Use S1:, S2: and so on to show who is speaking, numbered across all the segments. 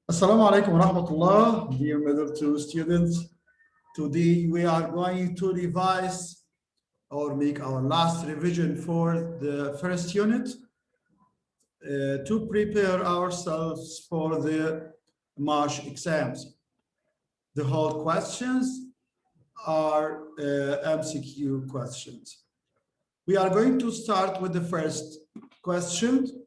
S1: Assalamu alaikum wa rahmatullah, dear middle two students. Today we are going to revise or make our last revision for the first unit to prepare ourselves for the March exams. The whole questions are MCQ questions. We are going to start with the first question.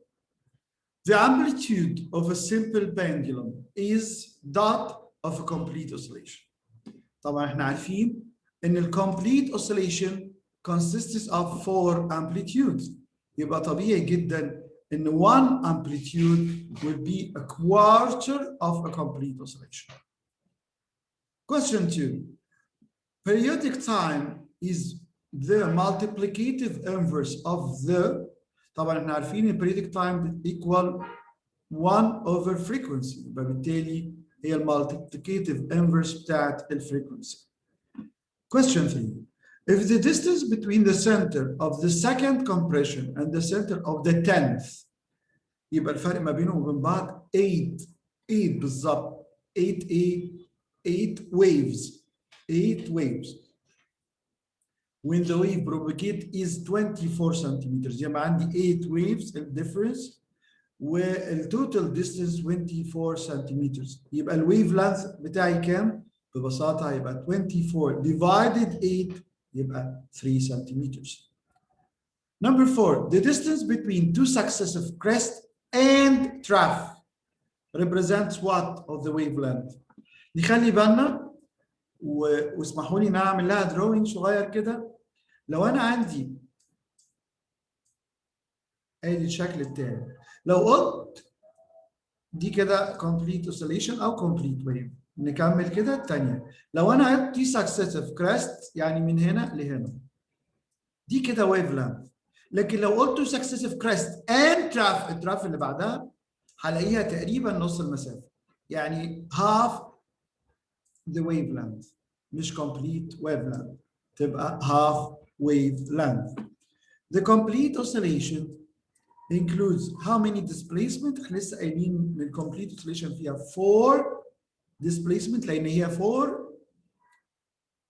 S1: The amplitude of a simple pendulum is that of a complete oscillation. طبعا احنا عارفين ان ال complete oscillation consists of 4 amplitudes. يبقى طبيعي جدا ان one amplitude will be a quarter of a complete oscillation. Question 2. Periodic time is the multiplicative inverse of the طبعا احنا عارفين ان periodic time equal 1 over frequency يبقى بالتالي هي multiplicative inverse بتاعت الفريكونسي. Question 3. If the distance between the center of the second compression and the center of the 10th يبقى الفرق ما بينهم وبين بعض 8 بالظبط 8 waves 8 waves. When the wave propagate is 24 centimeters يبقى عندي 8 waves difference والtotal distance 24 centimeters يبقى الويف لانث بتاعي كام؟ ببساطة هيبقى 24 divided 8 يبقى 3 centimeters. Number 4. The distance between two successive crest and trough represents what of the wavelength؟ نخلي بالنا واسمحوا لي نعمل لها drawing صغير كده. لو انا عندي ادي الشكل التاني، لو قلت دي كده complete oscillation او complete wave، نكمل كده الثانيه. لو انا قلت دي successive crest يعني من هنا لهنا دي كده wave length، لكن لو قلت successive crest and trough التراف اللي بعدها هلاقيها تقريبا نص المسافه، يعني half the wavelength مش complete wavelength، تبقى half wavelength. The complete oscillation includes how many displacement؟ احنا لسه قايلين ان complete oscillation فيها 4 displacement لان هي 4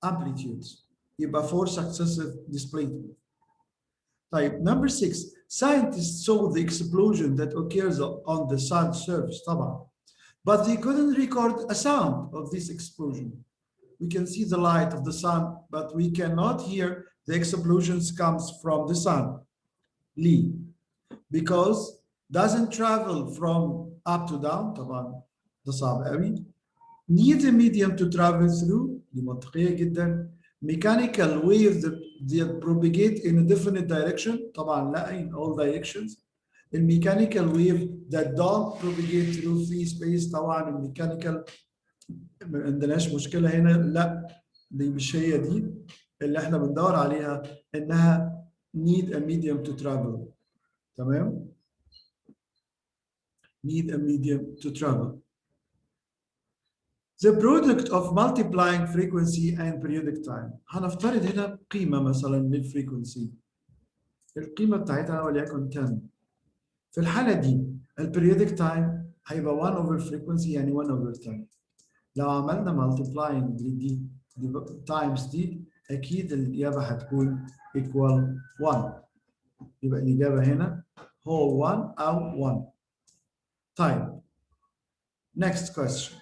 S1: amplitudes يبقى 4 successive displacement. طيب number 6. Scientists saw the explosion that occurs on the sun's surface طبعا but they couldn't record a sound of this explosion. We can see the light of the sun but we cannot hear the explosions comes from the sun. ليه؟ Because doesn't travel from up to down طبعا ده صعب قوي. Need a medium to travel through دي منطقية جدا. Mechanical waves that propagate in a definite direction طبعا لا in all directions. الميكانيكال wave that don't propagate through free space طبعا الميكانيكال ما عندناش مشكلة هنا، لا دي مش هي دي اللي احنا بندور عليها، انها need a medium to travel. تمام؟ need a medium to travel. The product of multiplying frequency and periodic time. هنفترض هنا قيمة مثلا للفريكونسي. القيمة بتاعتها وليكن 10. في الحالة دي البريودك تايم هيبقى 1 over frequency يعني 1 over 10. لو عملنا multiplying دي times دي أكيد الإجابة هتكون equal 1. يبقى الإجابة هنا whole 1 أو 1. طيب. Next question.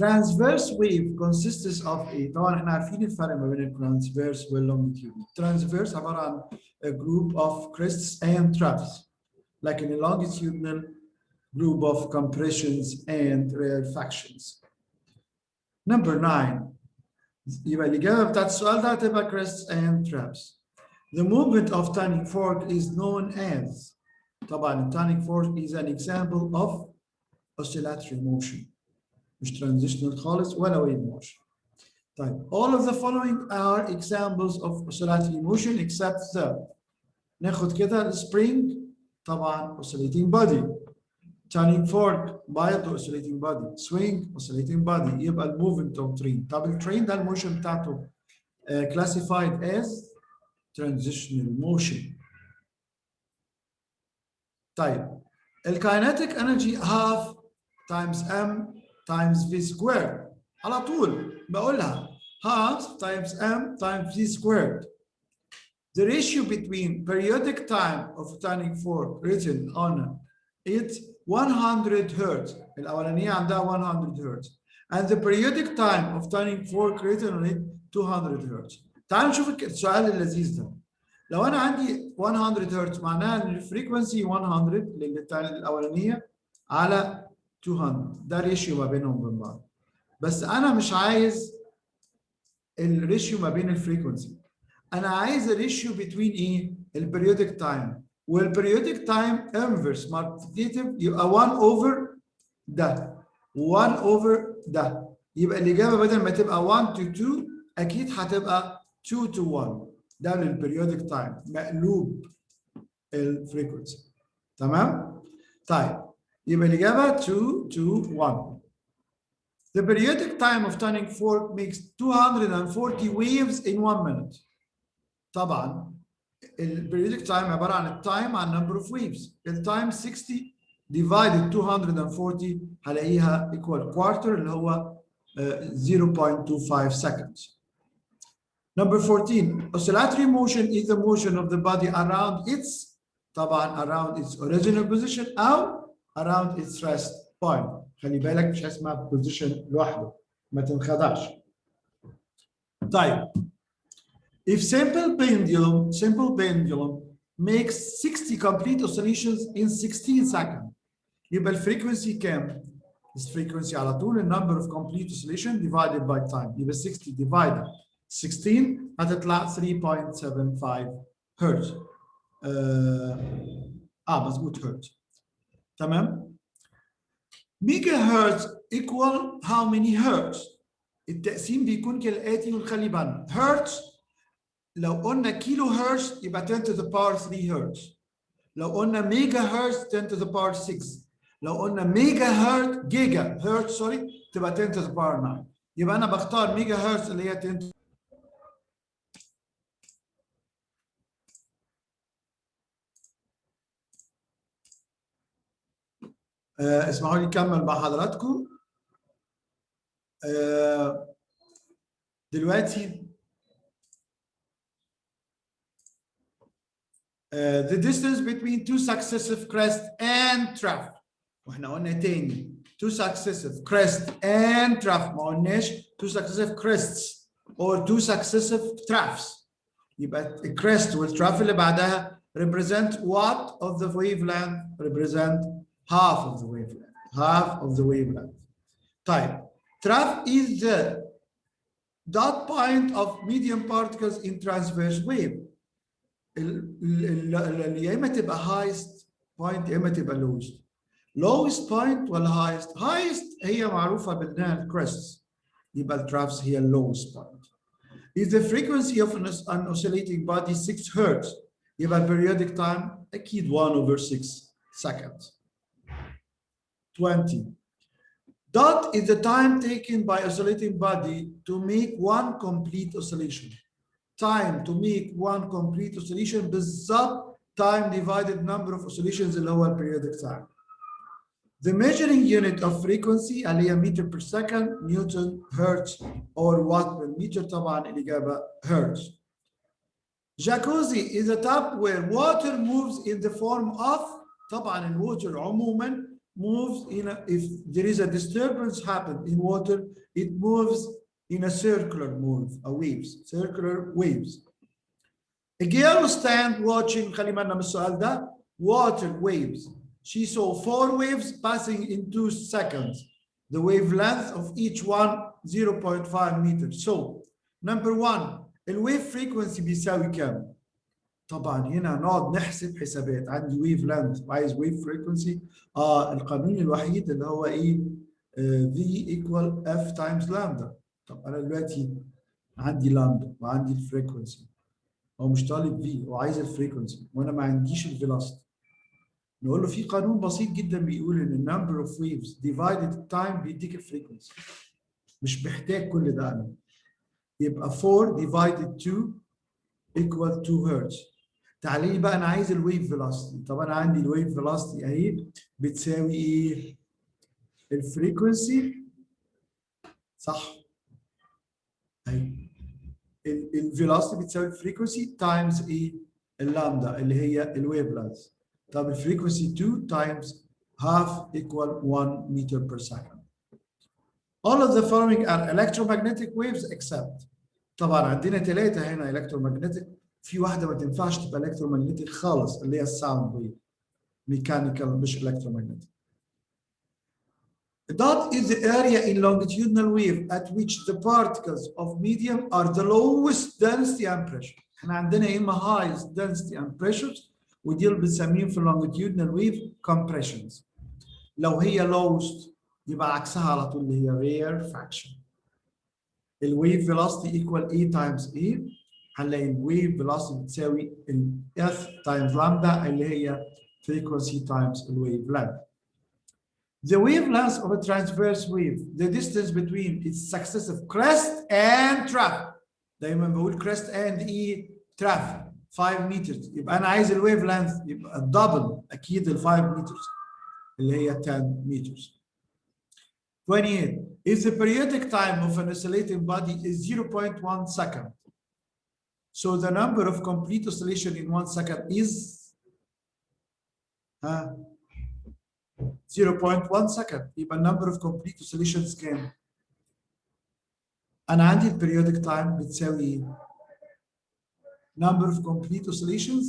S1: Transverse wave consists of a طبعا احنا عارفين الفرق ما بين transverse والlongitudinal. Transverse عبارة عن a group of crests and troughs. لكن a longitudinal group of compressions and rarefactions. Number 9. يبقى الإجابة بتاعت السؤال ده هتبقى crests and troughs. The movement of tuning fork is known as طبعا tuning fork is an example of oscillatory motion. مش transitional خالص ولا wave motion. طيب all of the following are examples of oscillatory motion except the ناخد كده spring طبعا oscillating body, turning fork برضه oscillating body, swing oscillating body. يبقى الموفمنت of train. طب الترين ده الموشن بتاعته classified as transitional motion. طيب الكاينيتيك energy half times m times v squared. على طول بقولها half times m times v squared. The ratio between periodic time of tuning fork written on it 100 hertz. الأولانية عندها 100 hertz. And the periodic time of tuning fork written on it 200 hertz. تعالوا نشوف السؤال اللذيذ ده. لو أنا عندي 100 hertz معناها إن الفريكونسي 100 الأولانية على 200. ده ريشيو ما بينهم وبين بعض. بس أنا مش عايز الريشيو ما بين الفريكونسي. أنا عايز الريشيو بين إيه؟ البريودك تايم. والبريودك تايم انفرس مالتيبليتيف يبقى 1 اوفر ده 1 اوفر ده. يبقى الإجابة بدل ما تبقى 1 to 2 أكيد هتبقى 2 to 1. ده للبريودك تايم مقلوب الفريكونسي. تمام؟ طيب يبقى الإجابة 2 to 1. The periodic time of tuning fork makes 240 waves in 1 minute. طبعا البريودك تايم عباره عن التايم عن number of waves. التايم 60 divided 240 هلاقيها equal quarter اللي هو 0.25 seconds. Number 14, oscillatory motion is the motion of the body around its طبعا around its original position أو around its rest point. خلي بالك مش اسمها position لوحده ما تنخدعش. طيب if simple pendulum makes 60 complete oscillations in 16 seconds يبقى الفريكونسي كام؟ الفريكونسي على طول number of complete oscillation divided by time يبقى 60 divided 16 هتطلع 3.75 هرتز. مظبوط هرتز. تمام؟ ميجا هرتز equal how many hertz؟ التقسيم بيكون كالآتي ونخلي بالنا. هرتز لو قلنا كيلو هرتز يبقى 10 to the power 3 هرتز. لو قلنا ميجا هرتز 10 to the power 6. لو قلنا ميجا هرتز جيجا هرتز سوري تبقى 10 to the power 9. يبقى انا بختار ميجا هرتز اللي هي 10 اسمحوا لي اكمل مع حضراتكم. دلوقتي the distance between two successive crest and trough. واحنا قلنا تاني two successive crest and trough ما قلناش two successive crests or two successive troughs. يبقى الكريست والتراف اللي بعدها represent what of the wavelength? Represent half of the wavelength. Half of the wavelength. طيب trough is the dot point of medium particles in transverse wave. يا اما تبقى highest point يا اما تبقى lowest. lowest point ولا highest؟ highest هي معروفه بانها الكريست يبقى الترافس هي lowest point. If the frequency of an oscillating body 6 hertz يبقى periodic time أكيد 1 over 6 seconds. 20. Dot is the time taken by oscillating body to make one complete oscillation. Time to make one complete oscillation بالظبط time divided number of oscillations اللي هو periodic time. The measuring unit of frequency اللي هي meter per second, Newton, hertz, or watt per meter. طبعا الإجابة hertz. Jacuzzi is a tub where water moves in the form of طبعا الwater عموما moves if there is a disturbance happen in water it moves in a circular move, circular waves. A girl stand watching خلي بالنا من السؤال ده water waves. She saw 4 waves passing in 2 seconds. The wavelength of each one 0.5 meters. So, number 1, الwave frequency بيساوي كام؟ طبعا هنا نقعد نحسب حسابات. عندي wave length وعايز wave frequency. القانون الوحيد اللي هو ايه؟ V equal F times lambda. طب انا دلوقتي عندي لامدا وعندي الفريكونسي. هو مش طالب V هو عايز الفريكونسي وانا ما عنديش الفيلوسيتي. نقول له في قانون بسيط جدا بيقول ان number of waves divided time بيديك الفريكونسي. مش محتاج كل ده انا. يبقى 4 divided 2 equal 2 hertz. تعالي بقى انا عايز الويف فيلوسيتي. طب انا عندي الويف فيلوسيتي اهي بتساوي ايه؟ الفريكونسي صح، اهي الفيلوسيتي بتساوي الفريكونسي تايمز ايه؟ اللامدا اللي هي الويف لينث. طب الفريكونسي 2 تايمز half equal 1 meter per second. All of the following are electromagnetic waves except طبعا عندنا ثلاثة هنا electromagnetic، في واحدة ما تنفعش تبقى electromagnetic خالص اللي هي الساوند ويف، mechanical مش electromagnetic. Dot is the area in longitudinal wave at which the particles of medium are the lowest density and pressure. احنا عندنا يا اما highest density and pressures ودي اللي بنسميهم في longitudinal wave compressions. لو هي lowest يبقى عكسها على طول اللي هي rarefaction. الويف velocity equal A times A، هنلاقي الويف velocity بتساوي ال F times lambda اللي هي frequency times الويف length. The wavelength of a transverse wave, the distance between its successive crest and trough. دايما بقول crest and ايه؟ trough 5 meters. يبقى انا عايز الويف لينث يبقى الدبل اكيد ال 5 meters اللي هي 10 meters. 28. If the periodic time of an oscillating body is 0.1 second, so the number of complete oscillation in 1 second is 0.1 second. يبقى number of complete oscillations كام؟ أنا عندي periodic time بتساوي number of complete oscillations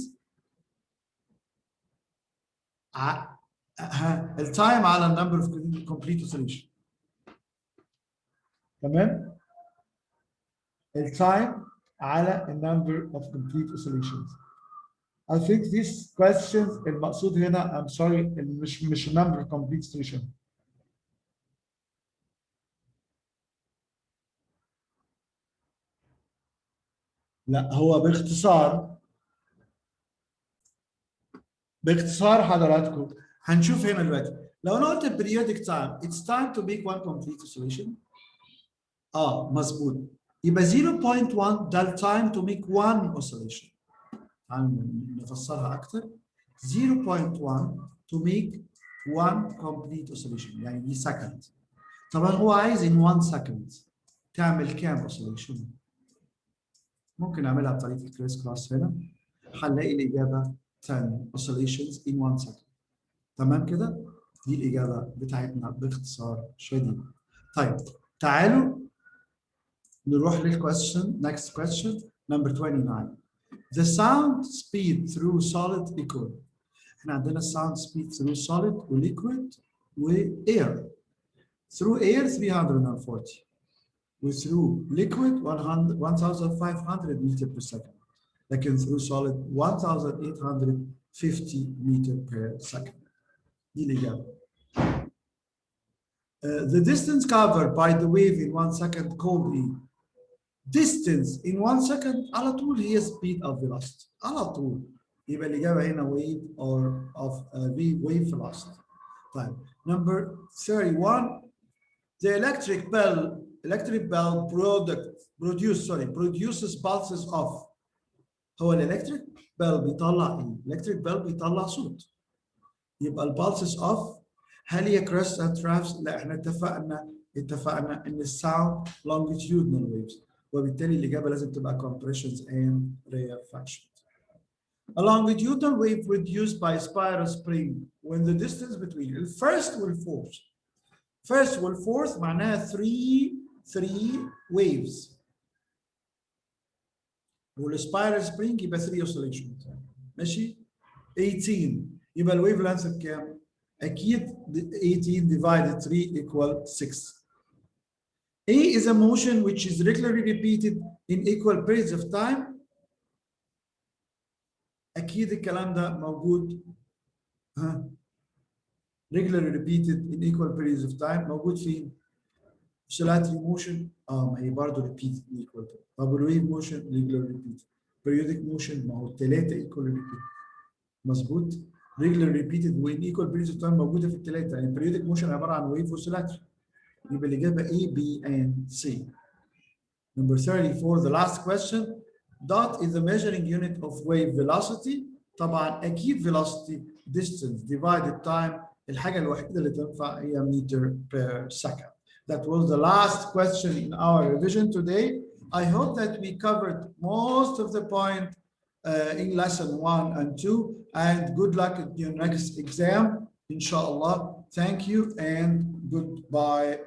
S1: التايم على number of complete oscillation. تمام؟ التايم على number of complete oscillations. I think this question المقصود هنا I'm sorry مش number of complete oscillation. لا هو باختصار حضراتكم هنشوف هنا دلوقتي لو انا قلت periodic time it's time to make one complete oscillation. مظبوط، يبقى 0.1 ده التايم to make one oscillation. تعالوا نفسرها اكتر. 0.1 to make one complete oscillation يعني دي second. طبعا هو عايز in 1 second تعمل كام oscillation؟ ممكن اعملها بطريقه الكريس كروس هنا، هنلاقي الاجابه 10 oscillations in 1 second. تمام كده؟ دي الاجابه بتاعتنا باختصار شديد. طيب تعالوا نروح للكويستشن next question number 29. The sound speed through solid equal. احنا عندنا sound speed through solid وليكويد واير. through air 340 و through liquid 1500 meter per second. لكن through solid 1850 meter per second. دي الإجابة. The distance covered by the wave in 1 second called E. Distance in 1 second على طول هي speed of velocity. على طول. يبقى الإجابة هنا wave or of wave velocity. طيب. Number 31. The electric bell produces pulses of. هو الالكتريك بيل بيطلع ايه؟ الالكتريك بيل بيطلع صوت. يبقى البالسز اوف هل هي كريست اند ترافس؟ لا احنا اتفقنا ان الساوند longitudinal waves وبالتالي الاجابه لازم تبقى compressions and rarefactions. A longitudinal wave produced by spiral spring when the distance between the first والfourth معناها 3 waves. والسبايرال سبرينج يبقى 3 oscillations. ماشي؟ 18 يبقى الويف لانث بكام؟ اكيد 18 divided 3 equal 6. A is a motion which is regularly repeated in equal periods of time. اكيد الكلام ده موجود. regularly repeated in equal periods of time موجود فين؟ oscillatory motion ما هي برضه repeated in equal periods. طب الويف موشن regularly repeated. periodic motion ما هو الثلاثه equally repeated. مظبوط؟ regularly repeated وin equal periods of time موجوده في الثلاثه، يعني periodic motion عباره عن wave oscillatory. يبقى الاجابه A, B and C. Number 34 the last question. Dot is the measuring unit of wave velocity. طبعا اكيد velocity distance divided time الحاجة الوحيدة اللي تنفع هي meter per second. That was the last question in our revision today. I hope that we covered most of the point in lesson 1 and 2, and good luck at your next exam, inshallah. Thank you and goodbye.